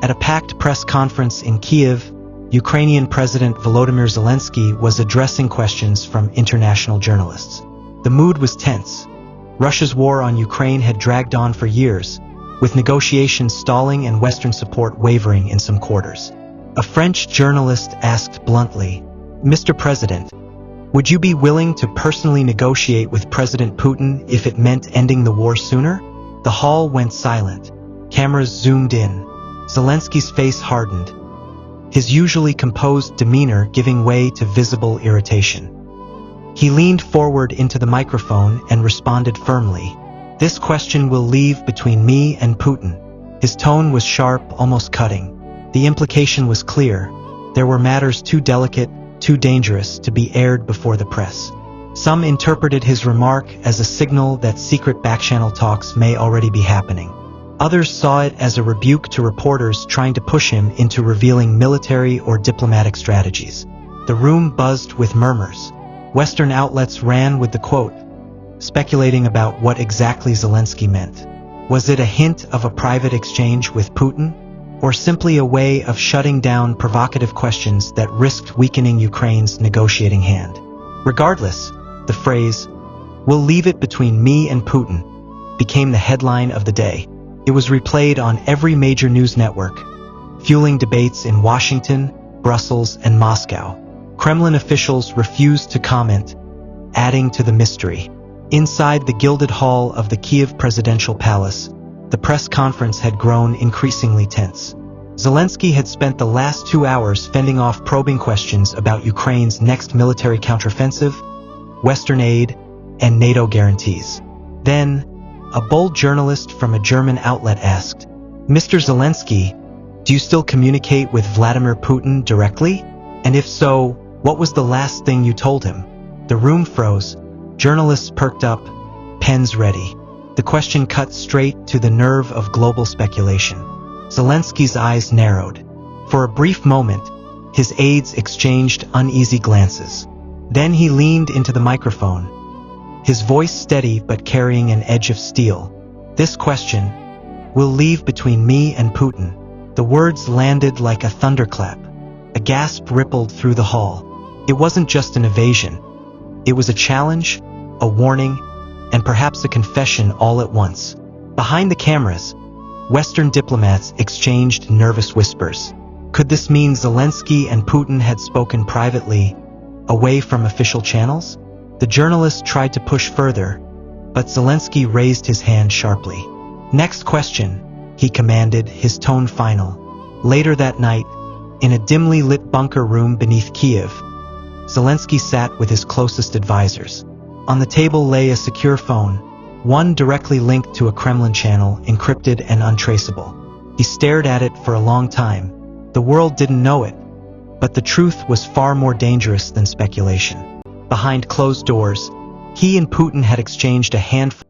At a packed press conference in Kiev, Ukrainian President Volodymyr Zelenskyy was addressing questions from international journalists. The mood was tense. Russia's war on Ukraine had dragged on for years, with negotiations stalling and Western support wavering in some quarters. A French journalist asked bluntly, "Mr. President, would you be willing to personally negotiate with President Putin if it meant ending the war sooner?" The hall went silent. Cameras zoomed in. Zelensky's face hardened, his usually composed demeanor giving way to visible irritation. He leaned forward into the microphone and responded firmly, "This question will leave between me and Putin." His tone was sharp, almost cutting. The implication was clear. There were matters too delicate, too dangerous to be aired before the press. Some interpreted his remark as a signal that secret backchannel talks may already be happening. Others saw it as a rebuke to reporters trying to push him into revealing military or diplomatic strategies. The room buzzed with murmurs. Western outlets ran with the quote, speculating about what exactly Zelenskyy meant. Was it a hint of a private exchange with Putin, or simply a way of shutting down provocative questions that risked weakening Ukraine's negotiating hand? Regardless, the phrase, "We'll leave it between me and Putin," became the headline of the day. It was replayed on every major news network, fueling debates in Washington, Brussels, and Moscow. Kremlin officials refused to comment, adding to the mystery. Inside the gilded hall of the Kiev presidential palace, the press conference had grown increasingly tense. Zelenskyy had spent the last 2 hours fending off probing questions about Ukraine's next military counteroffensive, Western aid, and NATO guarantees. Then, a bold journalist from a German outlet asked, "Mr. Zelenskyy, do you still communicate with Vladimir Putin directly? And if so, what was the last thing you told him?" The room froze. Journalists perked up, pens ready. The question cut straight to the nerve of global speculation. Zelenskyy's eyes narrowed. For a brief moment, his aides exchanged uneasy glances. Then he leaned into the microphone, his voice steady but carrying an edge of steel. "This question will leave between me and Putin." The words landed like a thunderclap. A gasp rippled through the hall. It wasn't just an evasion. It was a challenge, a warning, and perhaps a confession all at once. Behind the cameras, Western diplomats exchanged nervous whispers. Could this mean Zelenskyy and Putin had spoken privately, away from official channels? The journalist tried to push further, but Zelenskyy raised his hand sharply. "Next question," he commanded, his tone final. Later that night, in a dimly lit bunker room beneath Kiev, Zelenskyy sat with his closest advisors. On the table lay a secure phone, one directly linked to a Kremlin channel, encrypted and untraceable. He stared at it for a long time. The world didn't know it, but the truth was far more dangerous than speculation. Behind closed doors, he and Putin had exchanged a handful